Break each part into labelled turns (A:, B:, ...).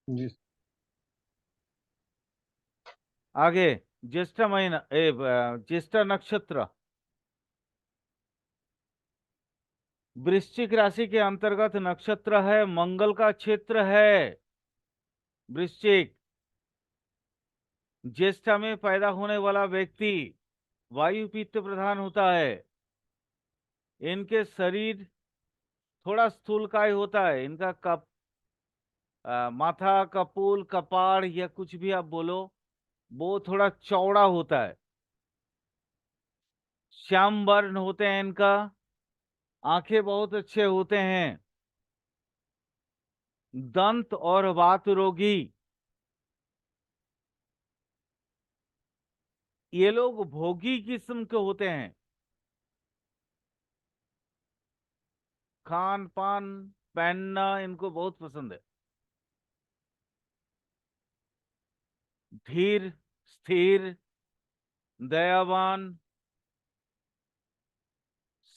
A: जी।
B: आगे, ज्येष्ठ महीना, ज्येष्ठ नक्षत्र वृश्चिक राशि के अंतर्गत नक्षत्र है, मंगल का क्षेत्र है वृश्चिक। ज्येष्ठ में पैदा होने वाला व्यक्ति वायु पित्त प्रधान होता है। इनके शरीर थोड़ा स्थूलकाय होता है। इनका माथा, कपूल, कपाड़ या कुछ भी आप बोलो, वो थोड़ा चौड़ा होता है। श्याम वर्ण होते हैं इनका। आंखें बहुत अच्छे होते हैं। दंत और वात रोगी। ये लोग भोगी किस्म के होते हैं। खान पान, पहनना इनको बहुत पसंद है। धीर, स्थिर, दयावान,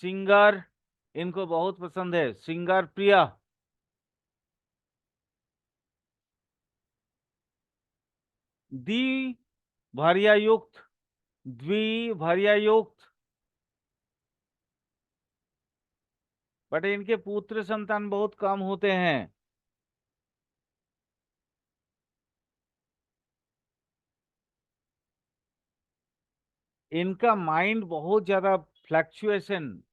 B: सिंगार इनको बहुत पसंद है, सिंगार प्रिया। द्विभार्यायुक्त, द्विभार्यायुक्त। बट इनके पुत्र संतान बहुत कम होते हैं। इनका माइंड बहुत ज्यादा फ्लैक्चुएशन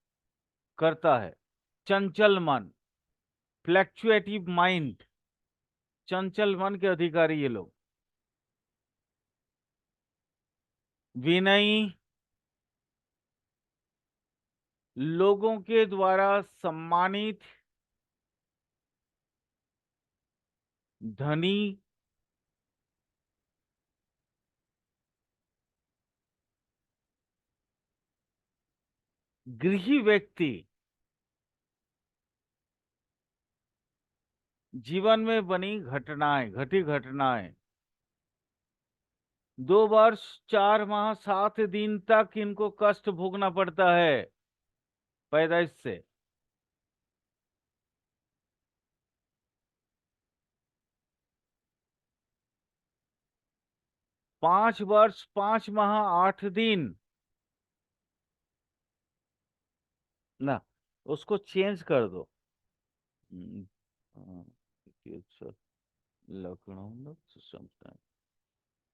B: करता है। चंचल मन, फ्लैक्चुएटिव माइंड, चंचल मन के अधिकारी ये लोग। विनयी, लोगों के द्वारा सम्मानित, धनी, गृही व्यक्ति। जीवन में बनी घटनाएं, घटी घटनाएं। 2 वर्ष 4 माह 7 दिन तक इनको कष्ट भोगना पड़ता है पैदाइश से। 5 वर्ष 5 माह 8 दिन। ना, उसको चेंज कर दो। हम्म, हाँ, अच्छा, लखनऊ समटाइम।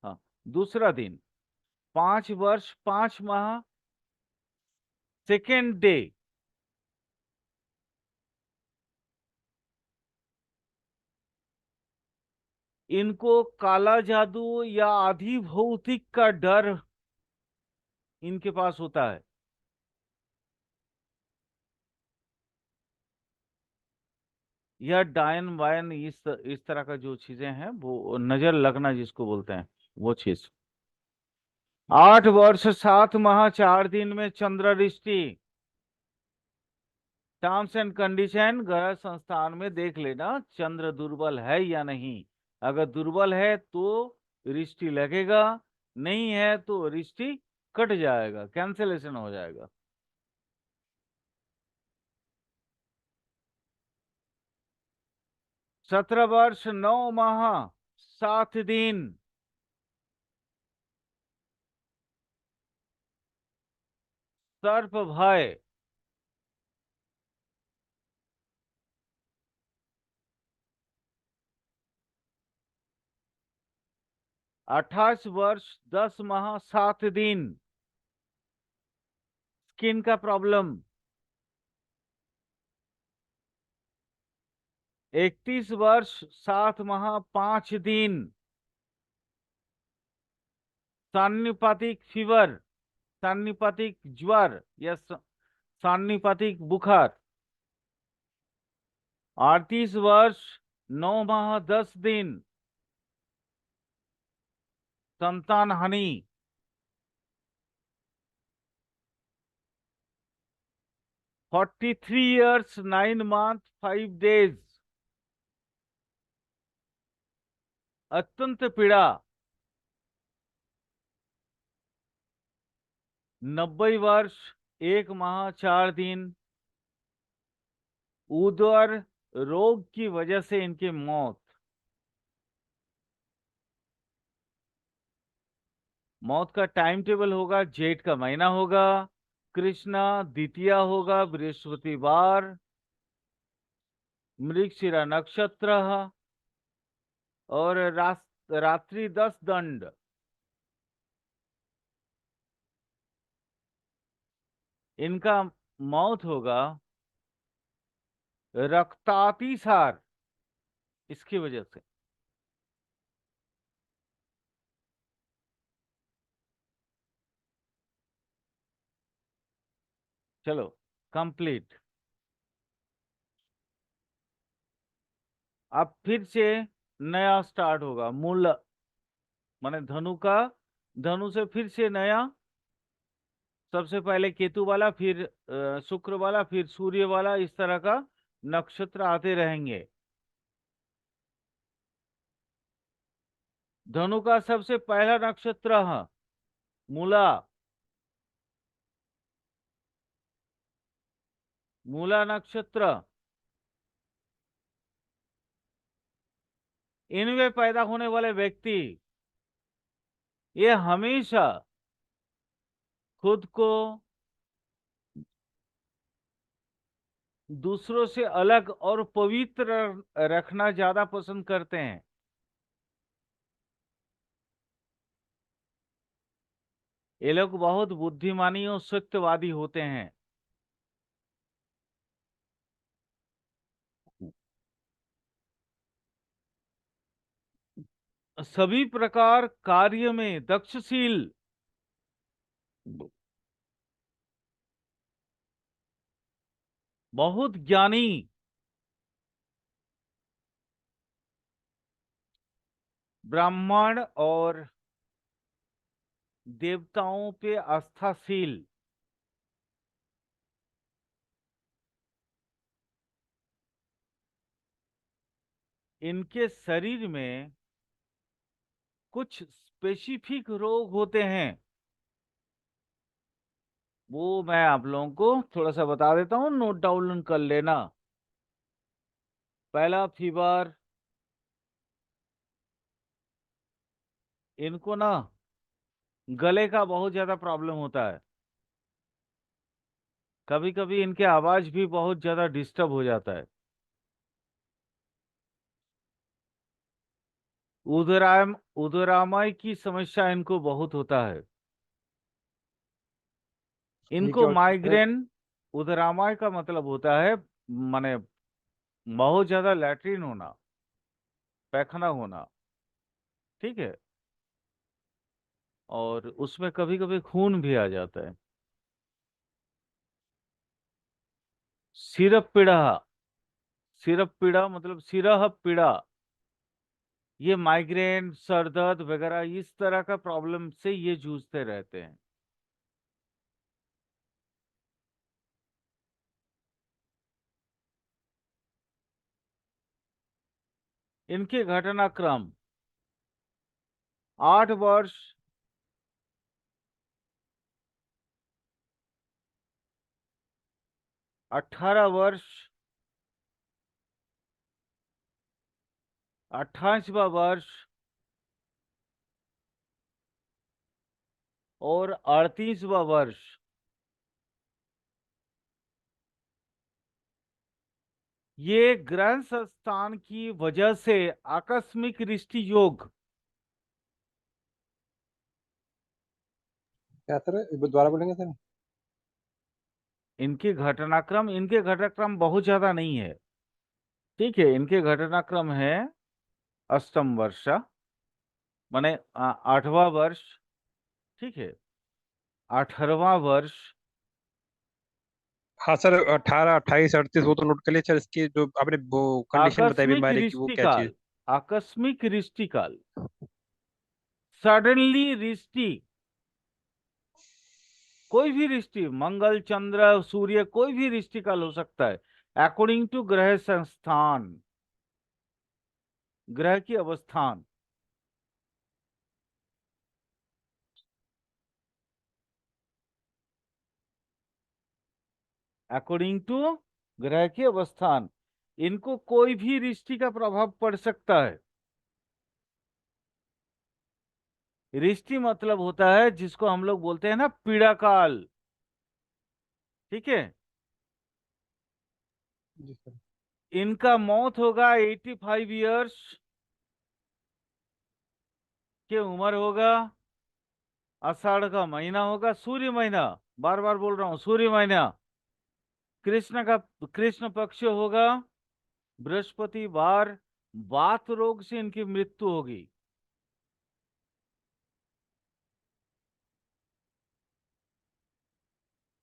B: हाँ, दूसरा दिन, 5 वर्ष 5 माह सेकेंड डे। इनको काला जादू या आधि भौतिक का डर इनके पास होता है। यह डायन वायन इस तरह का जो चीजें हैं, वो नजर लगना जिसको बोलते हैं, वो चीज। 8 वर्ष 7 माह 4 दिन में चंद्र दृष्टि। टर्म्स एंड कंडीशन ग्रह संस्थान में देख लेना, चंद्र दुर्बल है या नहीं। अगर दुर्बल है तो दृष्टि लगेगा, नहीं है तो दृष्टि कट जाएगा, कैंसिलेशन हो जाएगा। 17 वर्ष 9 माह 7 दिन सर्प भय। 28 वर्ष 10 माह 7 दिन स्किन का प्रॉब्लम। 31 वर्ष 7 माह 5 दिन सान्निपातिक फीवर, सान्निपातिक ज्वर या सान्निपातिक बुखार। 38 वर्ष 9 माह 10 दिन संतान हानि। 43 years 9 months 5 days अत्यंत पीड़ा। 90 वर्ष 1 माह 4 दिन उदर रोग की वजह से इनकी मौत। मौत का टाइम टेबल होगा, जेठ का महीना होगा, कृष्णा द्वितीया होगा, बृहस्पतिवार, मृगशिरा नक्षत्र, और रात्रि 10 दंड। इनका मौत होगा रक्तातिसार, इसकी वजह से। चलो कंप्लीट। अब फिर से नया स्टार्ट होगा, मूल माने धनु का, धनु से फिर से नया, सबसे पहले केतु वाला, फिर शुक्र वाला, फिर सूर्य वाला, इस तरह का नक्षत्र आते रहेंगे। धनु का सबसे पहला नक्षत्र है मूला, मूला नक्षत्र। इनमें पैदा होने वाले व्यक्ति ये हमेशा खुद को दूसरों से अलग और पवित्र रखना ज्यादा पसंद करते हैं। ये लोग बहुत बुद्धिमानी और सत्यवादी होते हैं। सभी प्रकार कार्य में दक्षशील, बहुत ज्ञानी, ब्राह्मण और देवताओं पे आस्थाशील। इनके शरीर में कुछ स्पेसिफिक रोग होते हैं, वो मैं आप लोगों को थोड़ा सा बता देता हूँ, नोट डाउन कर लेना। पहला फीवर, इनको ना गले का बहुत ज्यादा प्रॉब्लम होता है, कभी कभी इनके आवाज भी बहुत ज्यादा डिस्टर्ब हो जाता है। उदरामय की समस्या इनको बहुत होता है।
A: ये
B: इनको
A: क्या होता है?
B: माइग्रेन, उदरामय का मतलब होता है माने बहुत ज्यादा लैट्रिन होना, पैखाना होना, ठीक है, और उसमें कभी कभी खून भी आ जाता है। सिरप पीड़ा, सिरप पीड़ा मतलब सिरह पीड़ा, ये माइग्रेन, सर दर्द वगैरह इस तरह का प्रॉब्लम से ये जूझते रहते हैं। इनके घटनाक्रम 8 वर्ष, 18 वर्ष, 28वां वर्ष और 38वां वर्ष। ये ग्रह स्थान की वजह से आकस्मिक रिष्टि योग।
A: क्या सर, एक बार दोबारा बोलेंगे सर?
B: इनके घटनाक्रम बहुत ज्यादा नहीं है, ठीक है। इनके घटनाक्रम है अष्टम वर्ष, माने 8वां वर्ष, ठीक है, 18वां वर्ष,
A: हाँ सर, 18, 28, 38 वो तो नोट कर लिया सर। इसकी जो आपने वो कंडीशन बताई
B: आकस्मिक
A: बीमारी की, वो क्या
B: रिष्टिकाल,
A: चीज?
B: आकस्मिक रिष्टिकाल, सडनली रिष्टि, कोई भी रिष्टि, मंगल, चंद्र, सूर्य, कोई भी रिष्टिकाल हो सकता है, अकॉर्डिंग टू ग्रह संस्थान, ग्रह की अवस्थान। अकॉर्डिंग टू ग्रह की अवस्थान इनको कोई भी रिष्टि का प्रभाव पड़ सकता है। रिष्टि मतलब होता है जिसको हम लोग बोलते हैं ना पीड़ा काल। ठीक है।
A: जी सर।
B: इनका मौत होगा 85 ईयर्स की उम्र होगा। आषाढ़ का महीना होगा, सूर्य महीना, बार बार बोल रहा हूं सूर्य महीना। कृष्ण का कृष्ण पक्ष होगा, बृहस्पतिवार। वात रोग से इनकी मृत्यु होगी।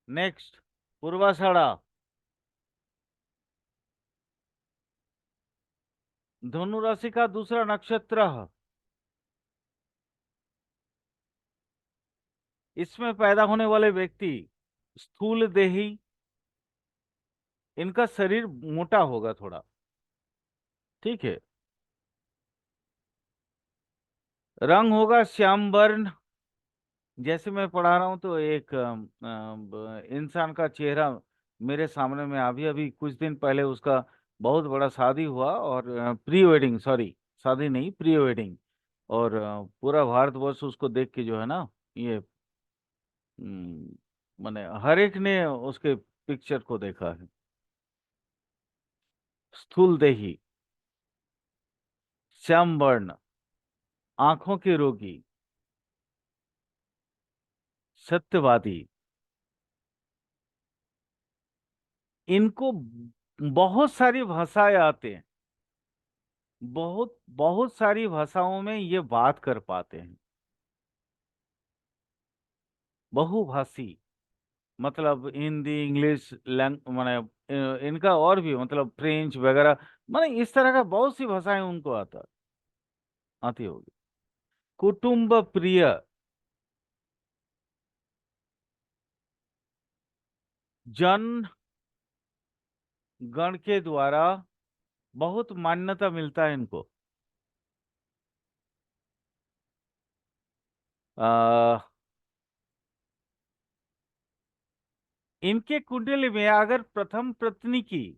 B: नेक्स्ट, पूर्वाषाढ़ा, धनु राशि का दूसरा नक्षत्र। इसमें पैदा होने वाले व्यक्ति स्थूल देही, इनका शरीर मोटा होगा थोड़ा। ठीक है। रंग होगा श्याम वर्ण। जैसे मैं पढ़ा रहा हूं तो एक इंसान का चेहरा मेरे सामने में, अभी अभी कुछ दिन पहले उसका बहुत बड़ा शादी हुआ, और प्री वेडिंग, सॉरी शादी नहीं, प्री वेडिंग। और पूरा भारतवर्ष उसको देख के जो है ना, ये माने हर एक ने उसके पिक्चर को देखा है। स्थूल देही, श्याम वर्ण, आंखों के रोगी, सत्यवादी। इनको बहुत सारी भाषाएं आते हैं, बहुत बहुत सारी भाषाओं में ये बात कर पाते हैं। बहुभाषी मतलब हिंदी, इंग्लिश, माने इनका और भी मतलब फ्रेंच वगैरह, माने इस तरह का बहुत सी भाषाएं उनको आती होगी। कुटुंब प्रिय, जन गण के द्वारा बहुत मान्यता मिलता है इनको। आ, इनके कुंडली में अगर प्रथम पत्नी की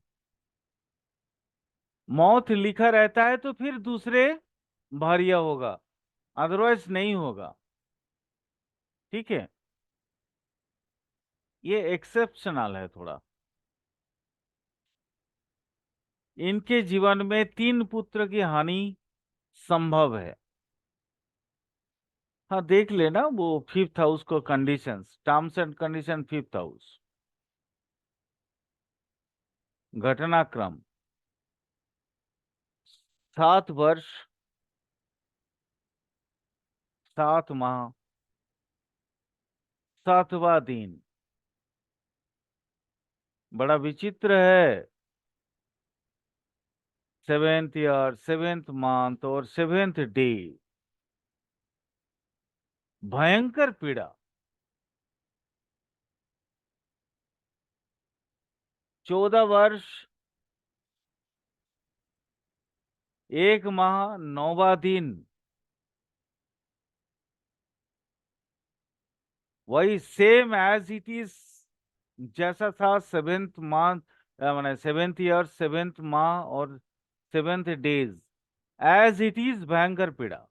B: मौत लिखा रहता है तो फिर दूसरे भार्या होगा, अदरवाइज नहीं होगा। ठीक है। ये एक्सेप्शनल है थोड़ा। इनके जीवन में 3 पुत्र की हानि संभव है। हाँ देख लेना वो फिफ्थ हाउस को, conditions, terms and condition, fifth house. घटनाक्रम 7 वर्ष, 7 माह, 7वां दिन। बड़ा विचित्र है। 7th ईयर, 7th मंथ और 7th डे। भयंकर पीड़ा। 14 वर्ष, 1 माह, 9वां दिन। वही सेम एज इट इज, जैसा था 7th मंथ, मैंने 7th ईयर, 7th माह और 7th days, as it is भयंकर पीड़ा।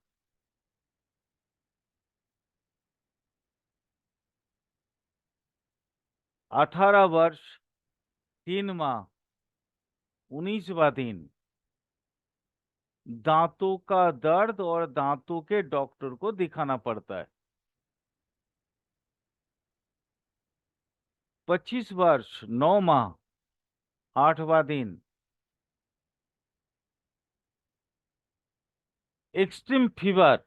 B: 18 वर्ष, 3 माह, 19वां दिन। दांतों का दर्द और दांतों के डॉक्टर को दिखाना पड़ता है। 25 वर्ष, 9 माह, 8वां दिन। एक्सट्रीम फीवर,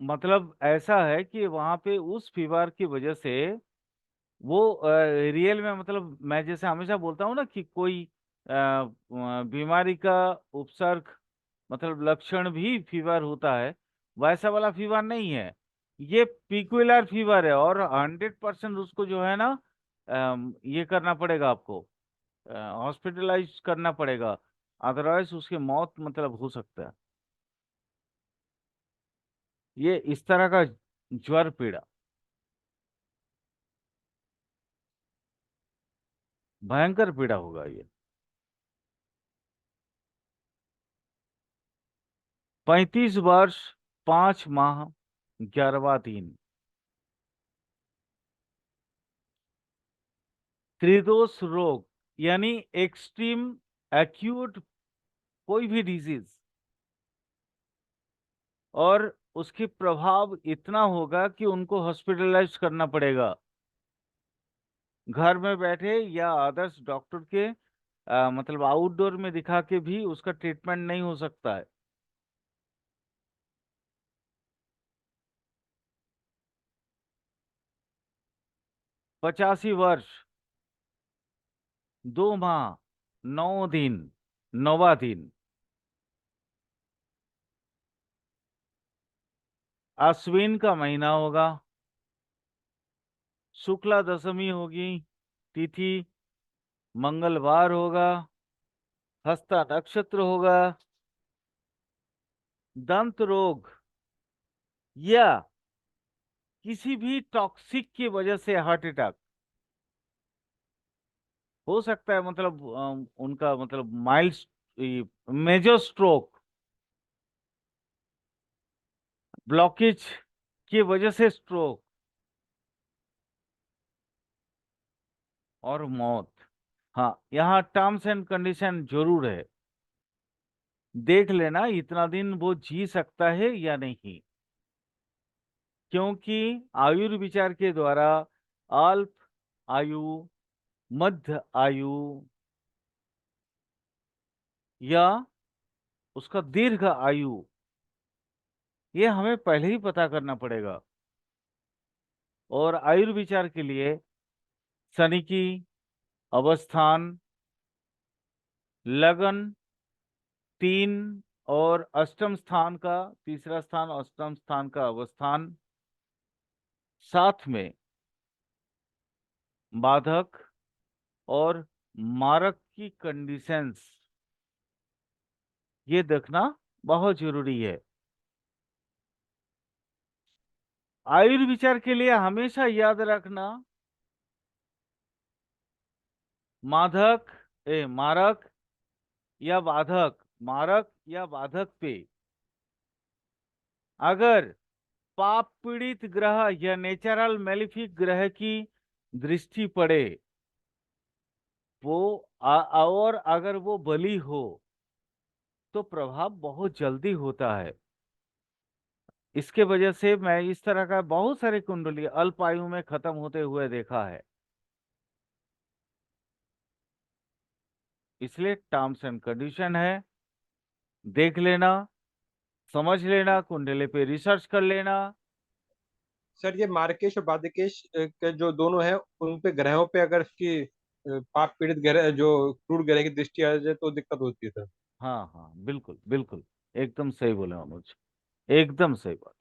B: मतलब ऐसा है कि वहां पे उस फीवर की वजह से वो रियल में, मतलब मैं जैसे हमेशा बोलता हूँ ना कि कोई बीमारी का उपसर्ग मतलब लक्षण भी फीवर होता है, वैसा वाला फीवर नहीं है। ये पिकुलर फीवर है, और 100% उसको जो है ना, ये करना पड़ेगा आपको, हॉस्पिटलाइज करना पड़ेगा, अदरवाइज उसकी मौत मतलब हो सकता है। ये इस तरह का ज्वर पीड़ा, भयंकर पीड़ा होगा ये। 35 वर्ष 5 माह 11वां दिन। त्रिदोष रोग यानी एक्सट्रीम एक्यूट कोई भी डिजीज, और उसके प्रभाव इतना होगा कि उनको हॉस्पिटलाइज करना पड़ेगा। घर में बैठे या आदर्श डॉक्टर के मतलब आउटडोर में दिखा के भी उसका ट्रीटमेंट नहीं हो सकता है। 85 वर्ष 2 माह 9 दिन 9वां दिन। अश्विन का महीना होगा, शुक्ला दशमी होगी, तिथि मंगलवार होगा, हस्ता नक्षत्र होगा। दंत रोग या किसी भी टॉक्सिक की वजह से हार्ट अटैक हो सकता है, मतलब उनका मतलब माइल्ड मेजर स्ट्रोक, ब्लॉकेज की वजह से स्ट्रोक और मौत। हाँ, यहाँ टर्म्स एंड कंडीशन जरूर है, देख लेना इतना दिन वो जी सकता है या नहीं, क्योंकि आयुर्विचार के द्वारा अल्प आयु, मध्य आयु या उसका दीर्घ आयु, ये हमें पहले ही पता करना पड़ेगा। और आयुर्विचार के लिए शनि की अवस्थान, लगन 3 और अष्टम स्थान का, तीसरा स्थान अष्टम स्थान का अवस्थान, साथ में बाधक और मारक की कंडीशंस, ये देखना बहुत जरूरी है। आयुर्विचार के लिए हमेशा याद रखना, माधक मारक या बाधक, मारक या बाधक पे अगर पाप पीड़ित ग्रह या नेचुरल मैलिफिक ग्रह की दृष्टि पड़े वो और अगर वो बली हो तो प्रभाव बहुत जल्दी होता है। इसके वजह से मैं इस तरह का बहुत सारे कुंडली अल्प आयु में खत्म होते हुए देखा है। इसलिए टर्म्स एंड कंडीशन है, देख लेना, समझ लेना, कुंडली पे रिसर्च कर लेना।
A: सर ये मार्केश और बाधिकेश के जो दोनों है उन पे ग्रहों पे अगर इसकी पाप पीड़ित ग्रह जो क्रूर ग्रह की दृष्टि आ जाए तो दिक्कत होती है सर।
B: हाँ हाँ, बिल्कुल बिल्कुल, एकदम सही बोले मनोज, एकदम सही बात।